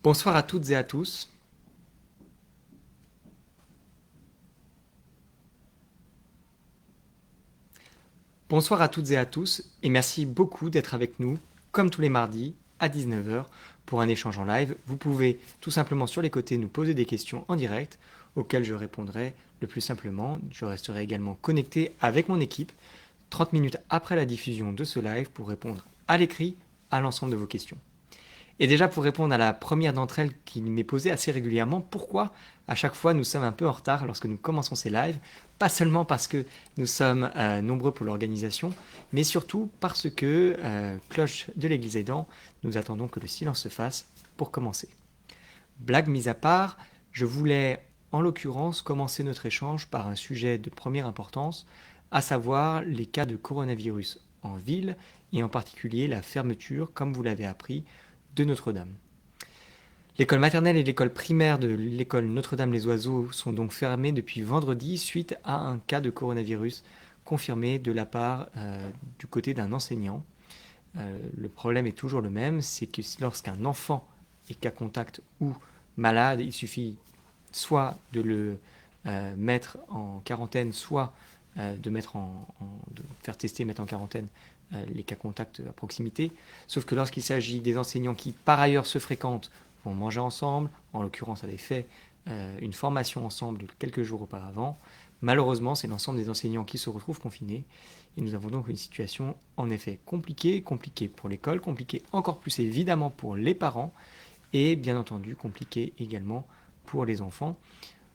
Bonsoir à toutes et à tous. Bonsoir à toutes et à tous et merci beaucoup d'être avec nous, comme tous les mardis, à 19 heures pour un échange en live. Vous pouvez tout simplement sur les côtés nous poser des questions en direct auxquelles je répondrai le plus simplement. Je resterai également connecté avec mon équipe 30 minutes après la diffusion de ce live pour répondre à l'écrit à l'ensemble de vos questions. Et déjà pour répondre à la première d'entre elles qui m'est posée assez régulièrement, pourquoi à chaque fois nous sommes un peu en retard lorsque nous commençons ces lives? Pas seulement parce que nous sommes nombreux pour l'organisation, mais surtout parce que, cloche de l'église aidant, nous attendons que le silence se fasse pour commencer. Blague mise à part, je voulais en l'occurrence commencer notre échange par un sujet de première importance, à savoir les cas de coronavirus en ville et en particulier la fermeture, comme vous l'avez appris, de Notre-Dame. L'école maternelle et l'école primaire de l'école Notre-Dame-les-Oiseaux sont donc fermées depuis vendredi suite à un cas de coronavirus confirmé de la part du côté d'un enseignant. Le problème est toujours le même, c'est que lorsqu'un enfant est cas contact ou malade, il suffit soit de le mettre en quarantaine, soit de faire tester, mettre en quarantaine les cas contacts à proximité. Sauf que lorsqu'il s'agit des enseignants qui, par ailleurs, se fréquentent, vont manger ensemble, en l'occurrence avaient fait une formation ensemble quelques jours auparavant, malheureusement, c'est l'ensemble des enseignants qui se retrouvent confinés. Et nous avons donc une situation en effet compliquée pour l'école, compliquée encore plus évidemment pour les parents, et bien entendu compliquée également pour les enfants.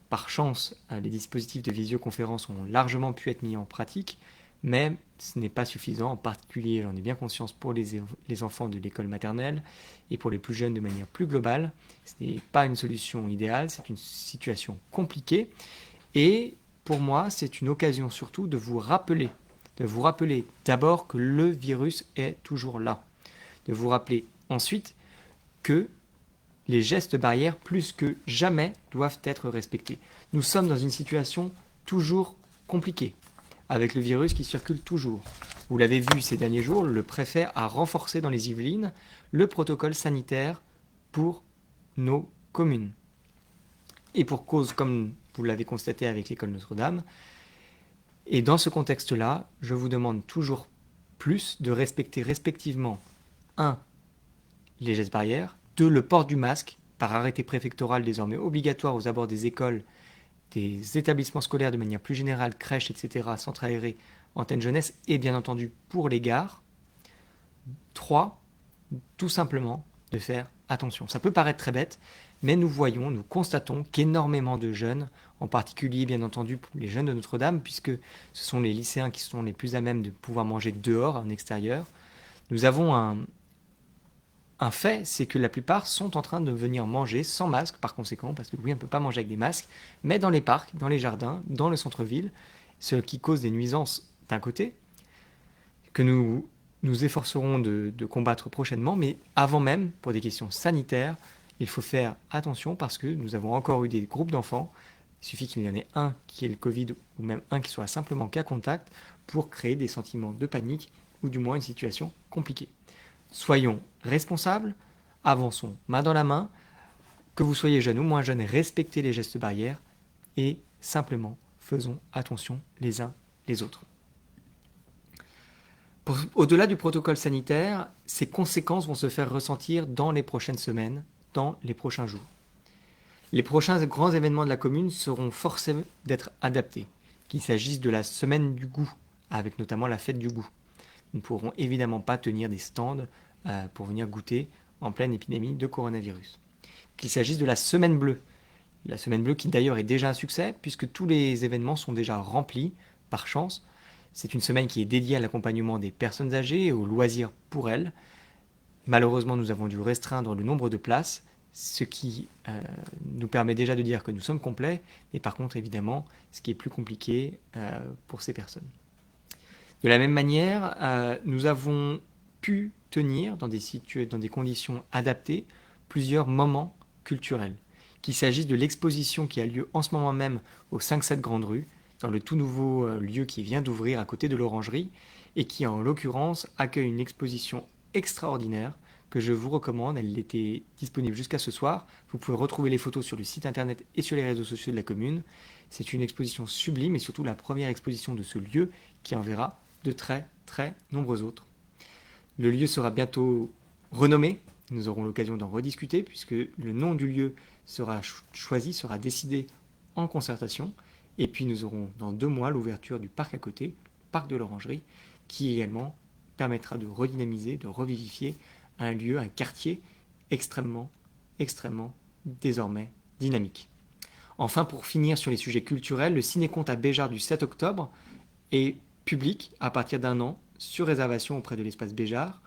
Par chance, les dispositifs de visioconférence ont largement pu être mis en pratique, mais ce n'est pas suffisant, en particulier, j'en ai bien conscience, pour les enfants de l'école maternelle et pour les plus jeunes de manière plus globale. Ce n'est pas une solution idéale, c'est une situation compliquée. Et pour moi, c'est une occasion surtout de vous rappeler d'abord que le virus est toujours là, de vous rappeler ensuite que les gestes barrières, plus que jamais, doivent être respectés. Nous sommes dans une situation toujours compliquée, avec le virus qui circule toujours. Vous l'avez vu ces derniers jours, le préfet a renforcé dans les Yvelines le protocole sanitaire pour nos communes. Et pour cause, comme vous l'avez constaté avec l'école Notre-Dame. Et dans ce contexte-là, je vous demande toujours plus de respecter respectivement un, les gestes barrières, 2, le port du masque, par arrêté préfectoral désormais obligatoire aux abords des écoles, des établissements scolaires de manière plus générale, crèches, etc., centres aérés, antennes jeunesse, et bien entendu pour les gares. 3, tout simplement de faire attention. Ça peut paraître très bête, mais nous constatons qu'énormément de jeunes, en particulier bien entendu pour les jeunes de Notre-Dame, puisque ce sont les lycéens qui sont les plus à même de pouvoir manger dehors, en extérieur, nous avons un fait, c'est que la plupart sont en train de venir manger sans masque, par conséquent, parce que oui, on ne peut pas manger avec des masques, mais dans les parcs, dans les jardins, dans le centre-ville, ce qui cause des nuisances d'un côté, que nous efforcerons de combattre prochainement, mais avant même, pour des questions sanitaires, il faut faire attention parce que nous avons encore eu des groupes d'enfants, il suffit qu'il y en ait un qui ait le Covid ou même un qui soit simplement cas contact pour créer des sentiments de panique ou du moins une situation compliquée. Soyons responsables, avançons main dans la main, que vous soyez jeune ou moins jeune, respectez les gestes barrières et simplement faisons attention les uns les autres. Au-delà du protocole sanitaire, ces conséquences vont se faire ressentir dans les prochaines semaines, dans les prochains jours. Les prochains grands événements de la commune seront forcés d'être adaptés, qu'il s'agisse de la semaine du goût, avec notamment la fête du goût. Nous ne pourrons évidemment pas tenir des stands pour venir goûter en pleine épidémie de coronavirus. Qu'il s'agisse de la semaine bleue qui d'ailleurs est déjà un succès puisque tous les événements sont déjà remplis par chance. C'est une semaine qui est dédiée à l'accompagnement des personnes âgées et aux loisirs pour elles. Malheureusement, nous avons dû restreindre le nombre de places, ce qui nous permet déjà de dire que nous sommes complets, mais par contre, évidemment, ce qui est plus compliqué pour ces personnes. De la même manière, nous avons pu tenir dans des conditions adaptées plusieurs moments culturels. Qu'il s'agisse de l'exposition qui a lieu en ce moment même au 5-7 Grande Rue, dans le tout nouveau lieu qui vient d'ouvrir à côté de l'Orangerie, et qui en l'occurrence accueille une exposition extraordinaire que je vous recommande. Elle était disponible jusqu'à ce soir. Vous pouvez retrouver les photos sur le site internet et sur les réseaux sociaux de la commune. C'est une exposition sublime et surtout la première exposition de ce lieu qui en verra de très très nombreux autres. Le lieu sera bientôt renommé. Nous aurons l'occasion d'en rediscuter puisque le nom du lieu sera choisi, sera décidé en concertation. Et puis nous aurons dans 2 mois l'ouverture du parc à côté, le parc de l'Orangerie, qui également permettra de redynamiser, de revivifier un lieu, un quartier extrêmement, extrêmement désormais dynamique. Enfin, pour finir sur les sujets culturels, le ciné-conte à Béjart du 7 octobre est public à partir d'1 an sur réservation auprès de l'espace Béjart.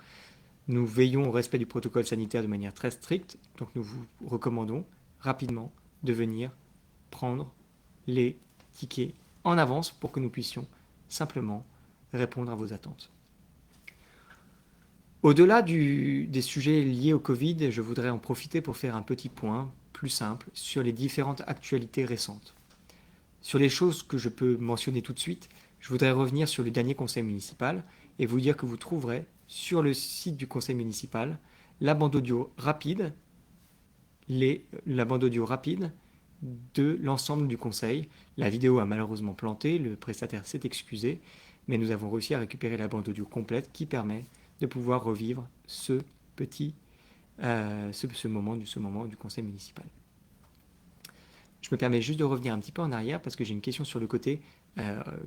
Nous veillons au respect du protocole sanitaire de manière très stricte, donc nous vous recommandons rapidement de venir prendre les tickets en avance pour que nous puissions simplement répondre à vos attentes. Au-delà des sujets liés au Covid, je voudrais en profiter pour faire un petit point plus simple sur les différentes actualités récentes. Sur les choses que je peux mentionner tout de suite, je voudrais revenir sur le dernier conseil municipal et vous dire que vous trouverez sur le site du conseil municipal la bande audio rapide, la bande audio rapide de l'ensemble du conseil. La vidéo a malheureusement planté, le prestataire s'est excusé, mais nous avons réussi à récupérer la bande audio complète qui permet de pouvoir revivre ce moment du conseil municipal. Je me permets juste de revenir un petit peu en arrière parce que j'ai une question sur le côté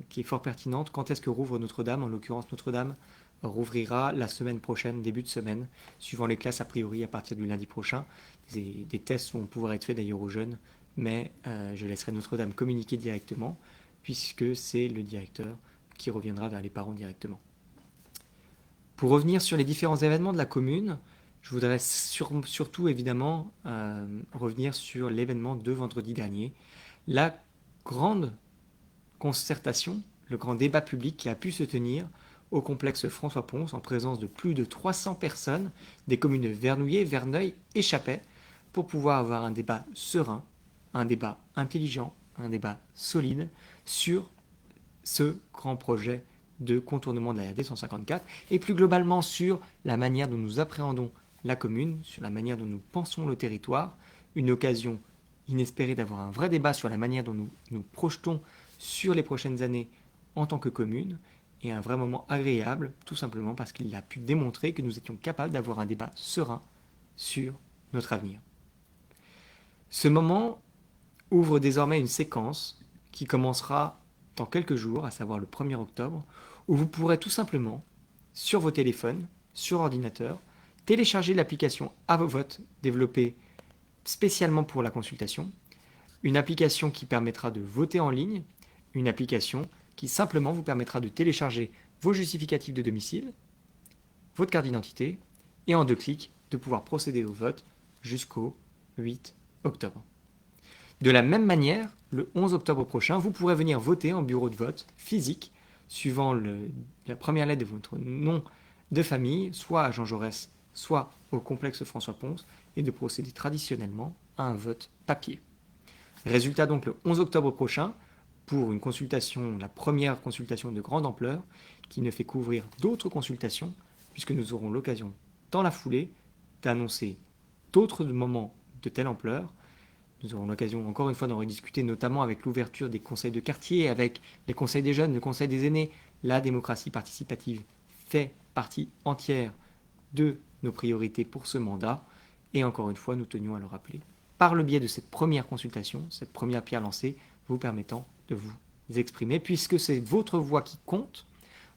qui est fort pertinente. Quand est-ce que rouvre Notre-Dame? En l'occurrence, Notre-Dame rouvrira la semaine prochaine, début de semaine, suivant les classes a priori à partir du lundi prochain. Des tests vont pouvoir être faits d'ailleurs aux jeunes, mais je laisserai Notre-Dame communiquer directement puisque c'est le directeur qui reviendra vers les parents directement. Pour revenir sur les différents événements de la commune, je voudrais surtout évidemment revenir sur l'événement de vendredi dernier, la grande concertation, le grand débat public qui a pu se tenir au complexe François Pons en présence de plus de 300 personnes des communes de Vernouillet, Verneuil et Chappey pour pouvoir avoir un débat serein, un débat intelligent, un débat solide sur ce grand projet de contournement de la RD 154 et plus globalement sur la manière dont nous appréhendons la commune, sur la manière dont nous pensons le territoire, une occasion inespérée d'avoir un vrai débat sur la manière dont nous projetons sur les prochaines années en tant que commune et un vrai moment agréable, tout simplement parce qu'il a pu démontrer que nous étions capables d'avoir un débat serein sur notre avenir. Ce moment ouvre désormais une séquence qui commencera dans quelques jours, à savoir le 1er octobre, où vous pourrez tout simplement, sur vos téléphones, sur ordinateur, télécharger l'application À vos votes, développée spécialement pour la consultation, une application qui permettra de voter en ligne, une application qui simplement vous permettra de télécharger vos justificatifs de domicile, votre carte d'identité, et en 2 clics, de pouvoir procéder au vote jusqu'au 8 octobre. De la même manière, le 11 octobre prochain, vous pourrez venir voter en bureau de vote physique, suivant la première lettre de votre nom de famille, soit à Jean Jaurès, soit au complexe François Pons, et de procéder traditionnellement à un vote papier. Résultat donc le 11 octobre prochain, pour une consultation, la première consultation de grande ampleur, qui ne fait qu'ouvrir d'autres consultations, puisque nous aurons l'occasion, dans la foulée, d'annoncer d'autres moments de telle ampleur. Nous aurons l'occasion encore une fois d'en rediscuter, notamment avec l'ouverture des conseils de quartier, avec les conseils des jeunes, le conseil des aînés. La démocratie participative fait partie entière de nos priorités pour ce mandat. Et encore une fois, nous tenions à le rappeler, par le biais de cette première consultation, cette première pierre lancée, vous permettant de vous exprimer, puisque c'est votre voix qui compte,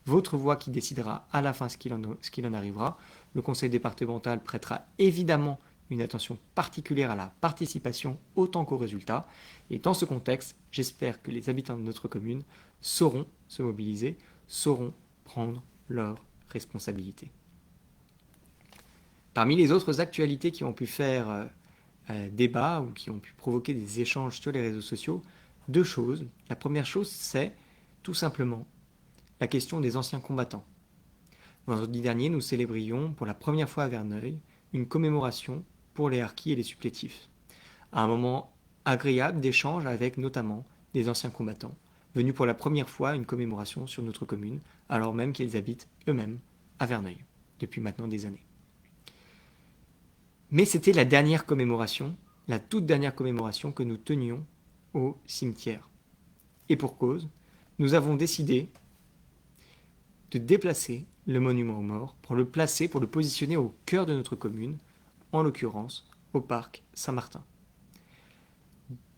votre voix qui décidera à la fin ce qu'il en arrivera. Le conseil départemental prêtera évidemment une attention particulière à la participation autant qu'aux résultats. Et dans ce contexte, j'espère que les habitants de notre commune sauront se mobiliser, sauront prendre leurs responsabilités. Parmi les autres actualités qui ont pu faire débat ou qui ont pu provoquer des échanges sur les réseaux sociaux, 2 choses. La première chose, c'est tout simplement la question des anciens combattants. Vendredi dernier, nous célébrions pour la première fois à Verneuil une commémoration pour les harkis et les supplétifs. Un moment agréable d'échange avec notamment des anciens combattants, venus pour la première fois à une commémoration sur notre commune, alors même qu'ils habitent eux-mêmes à Verneuil, depuis maintenant des années. Mais c'était la dernière commémoration, la toute dernière commémoration que nous tenions au cimetière. Et pour cause, nous avons décidé de déplacer le monument aux morts pour le placer, pour le positionner au cœur de notre commune, en l'occurrence au parc Saint-Martin.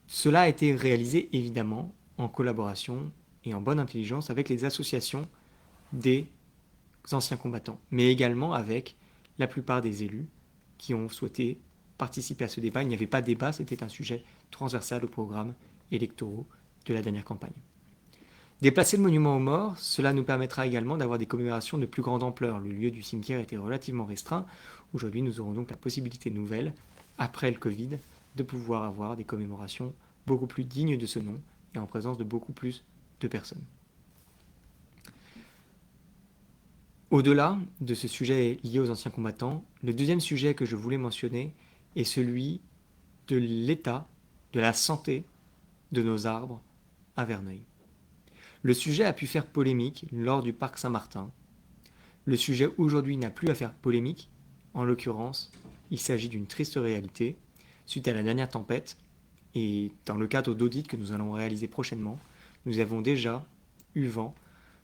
Cela a été réalisé évidemment en collaboration et en bonne intelligence avec les associations des anciens combattants, mais également avec la plupart des élus qui ont souhaité participer à ce débat. Il n'y avait pas de débat, c'était un sujet transversal aux programmes électoraux de la dernière campagne. Déplacer le monument aux morts, cela nous permettra également d'avoir des commémorations de plus grande ampleur. Le lieu du cimetière était relativement restreint. Aujourd'hui, nous aurons donc la possibilité nouvelle, après le Covid, de pouvoir avoir des commémorations beaucoup plus dignes de ce nom et en présence de beaucoup plus de personnes. Au-delà de ce sujet lié aux anciens combattants, le deuxième sujet que je voulais mentionner est celui de l'état, de la santé de nos arbres à Verneuil. Le sujet a pu faire polémique lors du parc Saint-Martin. Le sujet aujourd'hui n'a plus à faire polémique. En l'occurrence, il s'agit d'une triste réalité. Suite à la dernière tempête, et dans le cadre d'audits que nous allons réaliser prochainement, nous avons déjà eu vent,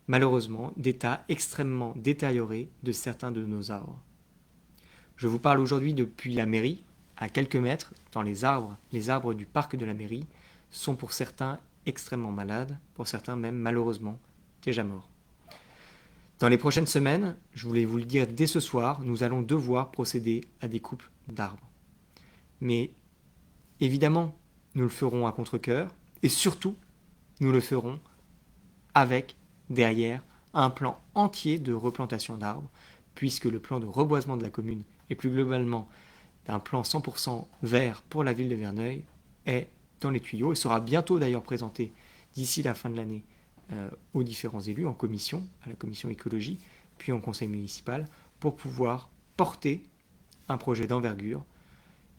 malheureusement, d'états extrêmement détériorés de certains de nos arbres. Je vous parle aujourd'hui depuis la mairie, à quelques mètres, dans les arbres du parc de la mairie sont pour certains extrêmement malades, pour certains même malheureusement déjà morts. Dans les prochaines semaines, je voulais vous le dire dès ce soir, nous allons devoir procéder à des coupes d'arbres. Mais évidemment, nous le ferons à contre-cœur et surtout, nous le ferons avec, derrière, un plan entier de replantation d'arbres, puisque le plan de reboisement de la commune et plus globalement d'un plan 100% vert pour la ville de Verneuil est dans les tuyaux et sera bientôt d'ailleurs présenté d'ici la fin de l'année aux différents élus en commission, à la commission écologie, puis en conseil municipal, pour pouvoir porter un projet d'envergure.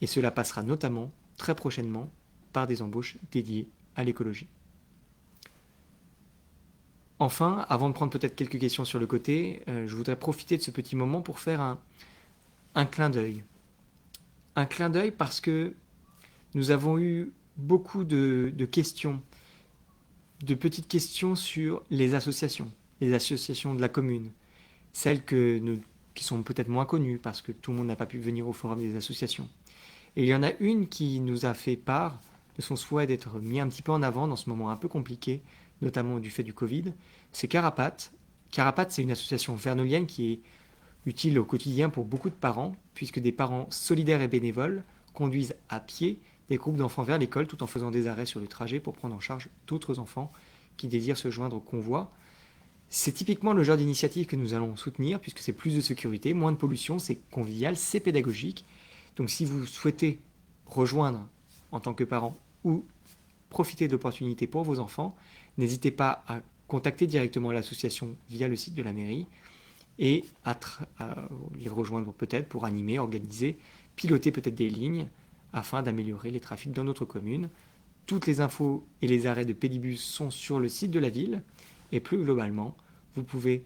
Et cela passera notamment, très prochainement, par des embauches dédiées à l'écologie. Enfin, avant de prendre peut-être quelques questions sur le côté, je voudrais profiter de ce petit moment pour faire un clin d'œil. Un clin d'œil parce que nous avons eu beaucoup de questions, de petites questions sur les associations de la commune, celles qui sont peut-être moins connues parce que tout le monde n'a pas pu venir au forum des associations. Et il y en a une qui nous a fait part de son souhait d'être mis un petit peu en avant dans ce moment un peu compliqué, notamment du fait du Covid, c'est Carapath. Carapath, c'est une association verneuilienne qui est utile au quotidien pour beaucoup de parents, puisque des parents solidaires et bénévoles conduisent à pied des groupes d'enfants vers l'école tout en faisant des arrêts sur le trajet pour prendre en charge d'autres enfants qui désirent se joindre au convoi. C'est typiquement le genre d'initiative que nous allons soutenir, puisque c'est plus de sécurité, moins de pollution, c'est convivial, c'est pédagogique. Donc si vous souhaitez rejoindre en tant que parent ou profiter de l'opportunité pour vos enfants, n'hésitez pas à contacter directement l'association via le site de la mairie et à les rejoindre peut-être pour animer, organiser, piloter peut-être des lignes afin d'améliorer les trafics dans notre commune. Toutes les infos et les arrêts de Pédibus sont sur le site de la ville et plus globalement, vous pouvez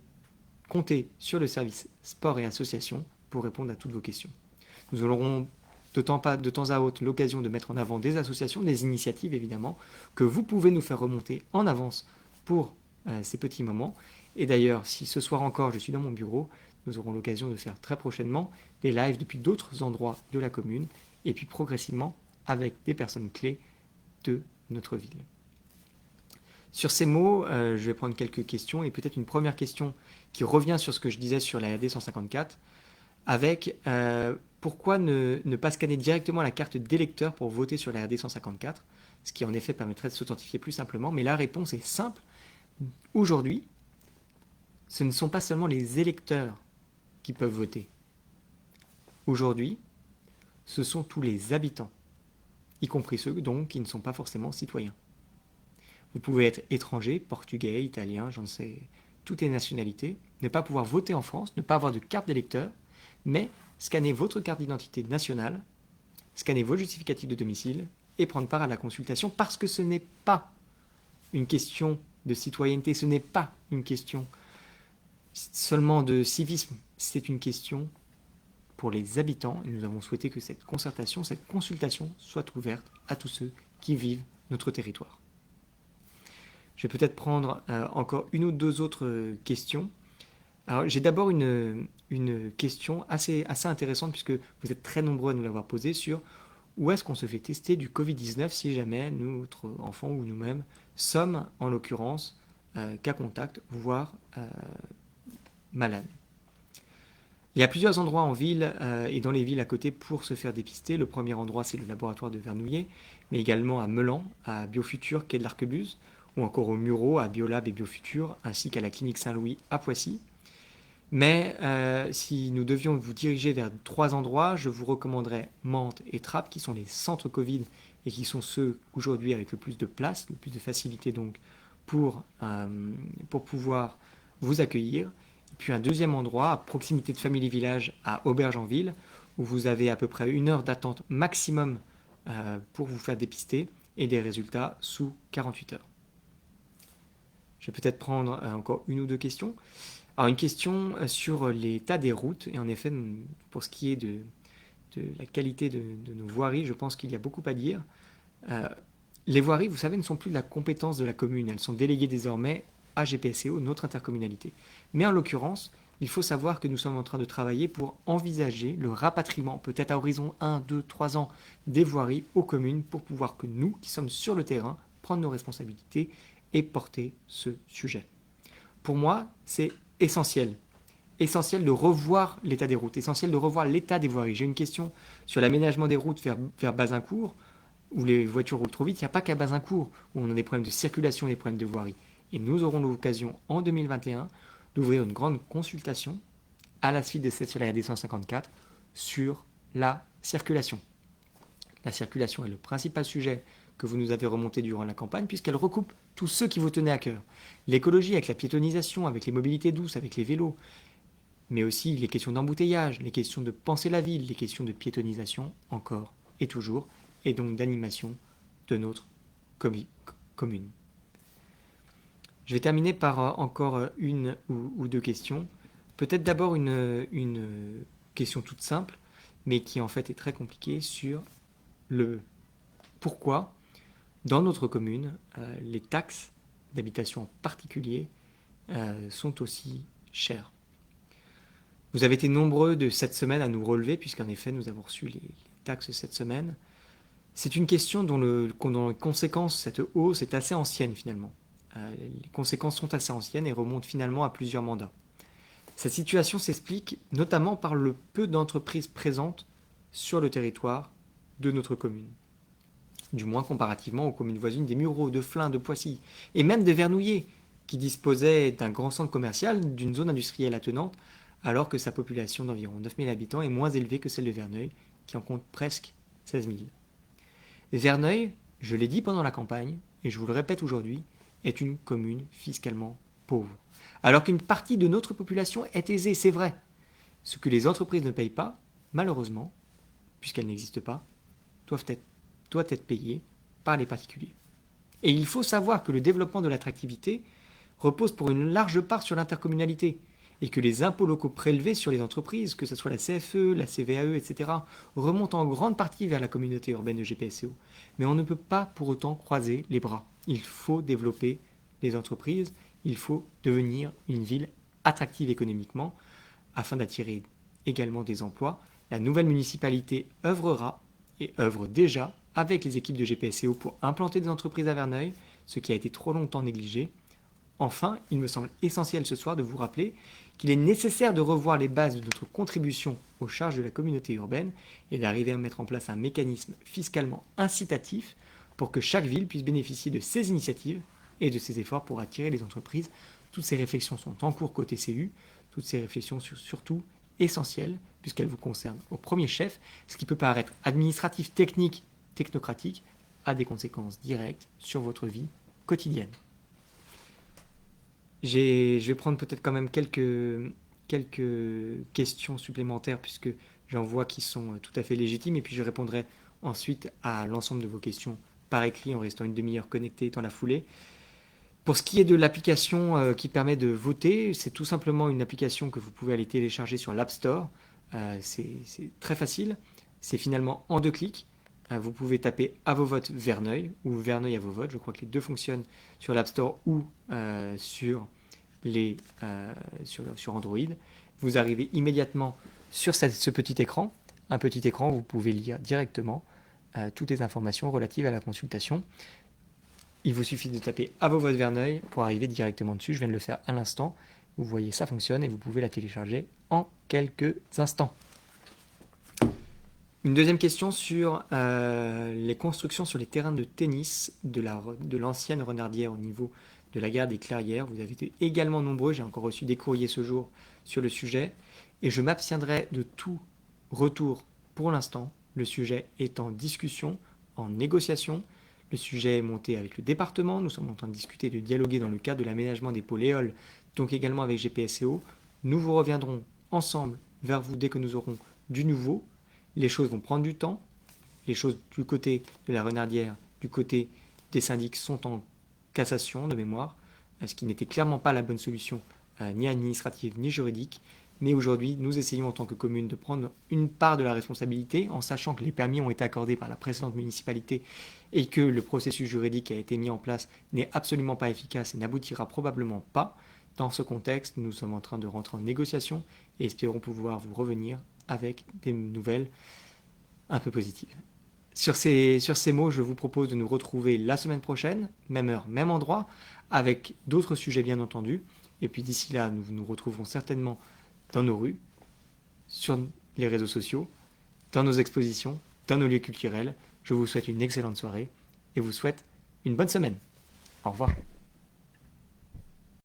compter sur le service sport et association pour répondre à toutes vos questions. Nous aurons de temps à autre l'occasion de mettre en avant des associations, des initiatives évidemment, que vous pouvez nous faire remonter en avance pour ces petits moments. Et d'ailleurs, si ce soir encore je suis dans mon bureau, nous aurons l'occasion de faire très prochainement des lives depuis d'autres endroits de la commune et puis progressivement avec des personnes clés de notre ville. Sur ces mots, je vais prendre quelques questions et peut-être une première question qui revient sur ce que je disais sur la RD 154 avec pourquoi ne pas scanner directement la carte d'électeur pour voter sur la RD 154, ce qui en effet permettrait de s'authentifier plus simplement. Mais la réponse est simple. Aujourd'hui, ce ne sont pas seulement les électeurs qui peuvent voter. Aujourd'hui, ce sont tous les habitants, y compris ceux donc qui ne sont pas forcément citoyens. Vous pouvez être étranger, portugais, italien, j'en sais, toutes les nationalités, ne pas pouvoir voter en France, ne pas avoir de carte d'électeur, mais scanner votre carte d'identité nationale, scanner vos justificatifs de domicile et prendre part à la consultation parce que ce n'est pas une question de citoyenneté, ce n'est pas une question seulement de civisme, c'est une question pour les habitants et nous avons souhaité que cette concertation, cette consultation soit ouverte à tous ceux qui vivent notre territoire. Je vais peut-être prendre encore une ou deux autres questions. Alors, j'ai d'abord une question assez intéressante puisque vous êtes très nombreux à nous l'avoir posée sur où est-ce qu'on se fait tester du Covid-19 si jamais notre enfant ou nous-mêmes sommes en l'occurrence cas contact, voire malades. Il y a plusieurs endroits en ville et dans les villes à côté pour se faire dépister. Le premier endroit, c'est le laboratoire de Vernouillet, mais également à Meulan, à Biofutur, quai de l'Arquebuse, ou encore au Murau, à Biolab et Biofutur, ainsi qu'à la clinique Saint-Louis à Poissy. Mais si nous devions vous diriger vers 3 endroits, je vous recommanderais Mantes et Trappes, qui sont les centres Covid et qui sont ceux aujourd'hui avec le plus de place, le plus de facilité donc pour pouvoir vous accueillir. Et puis un deuxième endroit, à proximité de Family Village, à Auberge-en-Ville, où vous avez à peu près 1 heure d'attente maximum pour vous faire dépister et des résultats sous 48 heures. Je vais peut-être prendre encore une ou deux questions. Alors une question sur l'état des routes, et en effet, pour ce qui est de la qualité de nos voiries, je pense qu'il y a beaucoup à dire. Les voiries, vous savez, ne sont plus de la compétence de la commune, elles sont déléguées désormais à GPSO, notre intercommunalité. Mais en l'occurrence, il faut savoir que nous sommes en train de travailler pour envisager le rapatriement, peut-être à horizon 1, 2, 3 ans, des voiries aux communes pour pouvoir que nous, qui sommes sur le terrain, prendre nos responsabilités et porter ce sujet. Pour moi, c'est essentiel de revoir l'état des routes, essentiel de revoir l'état des voiries. J'ai une question sur l'aménagement des routes vers Bazincourt, où les voitures roulent trop vite. Il n'y a pas qu'à Bazincourt où on a des problèmes de circulation et des problèmes de voirie. Et nous aurons l'occasion en 2021 d'ouvrir une grande consultation à la suite de cette sur la RD 154 sur la circulation. La circulation est le principal sujet que vous nous avez remonté durant la campagne, puisqu'elle recoupe tous ceux qui vous tenaient à cœur. L'écologie avec la piétonisation, avec les mobilités douces, avec les vélos, mais aussi les questions d'embouteillage, les questions de penser la ville, les questions de piétonisation encore et toujours, et donc d'animation de notre commune. Je vais terminer par encore une ou deux questions. Peut-être d'abord une question toute simple, mais qui en fait est très compliquée sur le pourquoi, dans notre commune, les taxes d'habitation en particulier sont aussi chères. Vous avez été nombreux de cette semaine à nous relever, puisqu'en effet, nous avons reçu les taxes cette semaine. C'est une question dont les conséquences, cette hausse est assez ancienne finalement. Les conséquences sont assez anciennes et remontent finalement à plusieurs mandats. Cette situation s'explique notamment par le peu d'entreprises présentes sur le territoire de notre commune. Du moins comparativement aux communes voisines des Mureaux, de Flins, de Poissy, et même de Vernouillet, qui disposait d'un grand centre commercial, d'une zone industrielle attenante, alors que sa population d'environ 9 000 habitants est moins élevée que celle de Verneuil, qui en compte presque 16 000. Verneuil, je l'ai dit pendant la campagne, et je vous le répète aujourd'hui, est une commune fiscalement pauvre. Alors qu'une partie de notre population est aisée, c'est vrai. Ce que les entreprises ne payent pas, malheureusement, puisqu'elles n'existent pas, doit être payé par les particuliers. Et il faut savoir que le développement de l'attractivité repose pour une large part sur l'intercommunalité, et que les impôts locaux prélevés sur les entreprises, que ce soit la CFE, la CVAE, etc., remontent en grande partie vers la communauté urbaine de GPSO. Mais on ne peut pas pour autant croiser les bras. Il faut développer les entreprises, il faut devenir une ville attractive économiquement, afin d'attirer également des emplois. La nouvelle municipalité œuvrera, et œuvre déjà, avec les équipes de GPSO pour implanter des entreprises à Verneuil, ce qui a été trop longtemps négligé. Enfin, il me semble essentiel ce soir de vous rappeler qu'il est nécessaire de revoir les bases de notre contribution aux charges de la communauté urbaine et d'arriver à mettre en place un mécanisme fiscalement incitatif pour que chaque ville puisse bénéficier de ses initiatives et de ses efforts pour attirer les entreprises. Toutes ces réflexions sont en cours côté CU, toutes ces réflexions sont surtout essentielles puisqu'elles vous concernent au premier chef. Ce qui peut paraître administratif, technique, technocratique a des conséquences directes sur votre vie quotidienne. Je vais prendre peut-être quand même quelques questions supplémentaires puisque j'en vois qui sont tout à fait légitimes et puis je répondrai ensuite à l'ensemble de vos questions par écrit en restant une demi-heure connecté dans la foulée. Pour ce qui est de l'application qui permet de voter, c'est tout simplement une application que vous pouvez aller télécharger sur l'App Store. c'est très facile. C'est finalement en 2 clics. Vous pouvez taper à vos votes Verneuil ou Verneuil à vos votes. Je crois que les deux fonctionnent sur l'App Store ou sur Android. Vous arrivez immédiatement sur ce petit écran. Un petit écran où vous pouvez lire directement toutes les informations relatives à la consultation. Il vous suffit de taper à vos votes Verneuil pour arriver directement dessus. Je viens de le faire à l'instant. Vous voyez, ça fonctionne et vous pouvez la télécharger en quelques instants. Une deuxième question sur les constructions sur les terrains de tennis de l'ancienne Renardière au niveau de la gare des Clairières. Vous avez été également nombreux, j'ai encore reçu des courriers ce jour sur le sujet, et je m'abstiendrai de tout retour pour l'instant. Le sujet est en discussion, en négociation. Le sujet est monté avec le département. Nous sommes en train de discuter, de dialoguer dans le cadre de l'aménagement des pôles éoles, donc également avec GPSEO. Nous vous reviendrons ensemble vers vous dès que nous aurons du nouveau. Les choses vont prendre du temps. Les choses du côté de la Renardière, du côté des syndics sont en cassation de mémoire, ce qui n'était clairement pas la bonne solution, ni administrative ni juridique. Mais aujourd'hui, nous essayons en tant que commune de prendre une part de la responsabilité en sachant que les permis ont été accordés par la précédente municipalité et que le processus juridique qui a été mis en place n'est absolument pas efficace et n'aboutira probablement pas. Dans ce contexte, nous sommes en train de rentrer en négociation et espérons pouvoir vous revenir avec des nouvelles un peu positives. Sur ces mots, je vous propose de nous retrouver la semaine prochaine, même heure, même endroit, avec d'autres sujets bien entendu. Et puis d'ici là, nous nous retrouverons certainement dans nos rues, sur les réseaux sociaux, dans nos expositions, dans nos lieux culturels. Je vous souhaite une excellente soirée et vous souhaite une bonne semaine. Au revoir.